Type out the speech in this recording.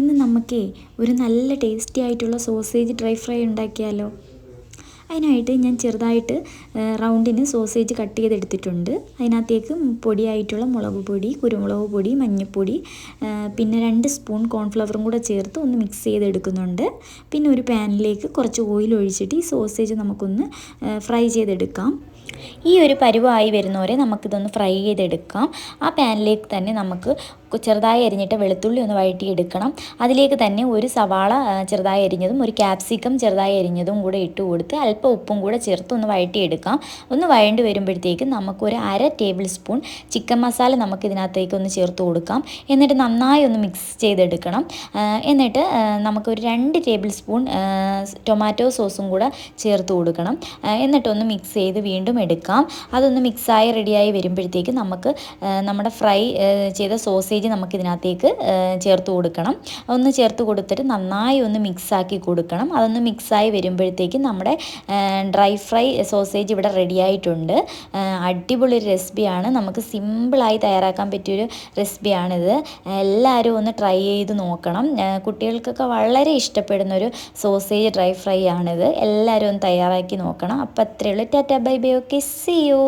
ഇന്ന് നമുക്കേ ഒരു നല്ല ടേസ്റ്റി ആയിട്ടുള്ള സോസേജ് ഡ്രൈ ഫ്രൈ ഉണ്ടാക്കിയാലോ? അതിനായിട്ട് ഞാൻ ചെറുതായിട്ട് റൗണ്ടിന് സോസേജ് കട്ട് ചെയ്തെടുത്തിട്ടുണ്ട്. അതിനകത്തേക്ക് പൊടിയായിട്ടുള്ള മുളക് പൊടി, കുരുമുളക് പൊടി, മഞ്ഞൾപ്പൊടി, പിന്നെ 2 സ്പൂൺ കോൺഫ്ലവറും കൂടെ ചേർത്ത് ഒന്ന് മിക്സ് ചെയ്തെടുക്കുന്നുണ്ട്. പിന്നെ ഒരു പാനിലേക്ക് കുറച്ച് ഓയിൽ ഒഴിച്ചിട്ട് ഈ സോസേജ് നമുക്കൊന്ന് ഫ്രൈ ചെയ്തെടുക്കാം. ഈ ഒരു പരുവമായി വരുന്നവരെ നമുക്കിതൊന്ന് ഫ്രൈ ചെയ്തെടുക്കാം. ആ പാനിലേക്ക് തന്നെ നമുക്ക് ചെറുതായി അരിഞ്ഞിട്ട് വെളുത്തുള്ളി ഒന്ന് വഴറ്റിയെടുക്കണം. അതിലേക്ക് തന്നെ ഒരു സവാള ചെറുതായി അരിഞ്ഞതും ഒരു ക്യാപ്സിക്കം ചെറുതായി അരിഞ്ഞതും കൂടെ ഇട്ട് കൊടുത്ത് അല്പം ഉപ്പും കൂടെ ചേർത്ത് ഒന്ന് വഴറ്റിയെടുക്കാം. ഒന്ന് വഴണ്ടി വരുമ്പോഴത്തേക്ക് നമുക്കൊരു 1/2 ടേബിൾ സ്പൂൺ ചിക്കൻ മസാല നമുക്ക് ഇതിനകത്തേക്ക് ഒന്ന് ചേർത്ത് കൊടുക്കാം. എന്നിട്ട് നന്നായി ഒന്ന് മിക്സ് ചെയ്തെടുക്കണം. എന്നിട്ട് നമുക്കൊരു 2 ടേബിൾ സ്പൂൺ ടൊമാറ്റോ സോസും കൂടെ ചേർത്ത് കൊടുക്കണം. എന്നിട്ടൊന്ന് മിക്സ് ചെയ്ത് വീണ്ടും എടുക്കാം. അതൊന്ന് മിക്സായി റെഡിയായി വരുമ്പോഴത്തേക്ക് നമുക്ക് നമ്മുടെ ഫ്രൈ ചെയ്ത സോസേജ് നമുക്കിതിനകത്തേക്ക് ചേർത്ത് കൊടുക്കണം. ഒന്ന് ചേർത്ത് കൊടുത്തിട്ട് നന്നായി ഒന്ന് മിക്സാക്കി കൊടുക്കണം. അതൊന്ന് മിക്സായി വരുമ്പോഴത്തേക്ക് നമ്മുടെ ഡ്രൈ ഫ്രൈ സോസേജ് ഇവിടെ റെഡിയായിട്ടുണ്ട്. അടിപൊളി ഒരു റെസിപ്പിയാണ്. നമുക്ക് സിമ്പിളായി തയ്യാറാക്കാൻ പറ്റിയൊരു റെസിപ്പിയാണിത്. എല്ലാവരും ഒന്ന് ട്രൈ ചെയ്ത് നോക്കണം. കുട്ടികൾക്കൊക്കെ വളരെ ഇഷ്ടപ്പെടുന്നൊരു സോസേജ് ഡ്രൈ ഫ്രൈ ആണിത്. എല്ലാവരും ഒന്ന് തയ്യാറാക്കി നോക്കണം. അപ്പോൾ അത്രയേ ഉള്ളൂ. Tata bye bye. Okay, see U.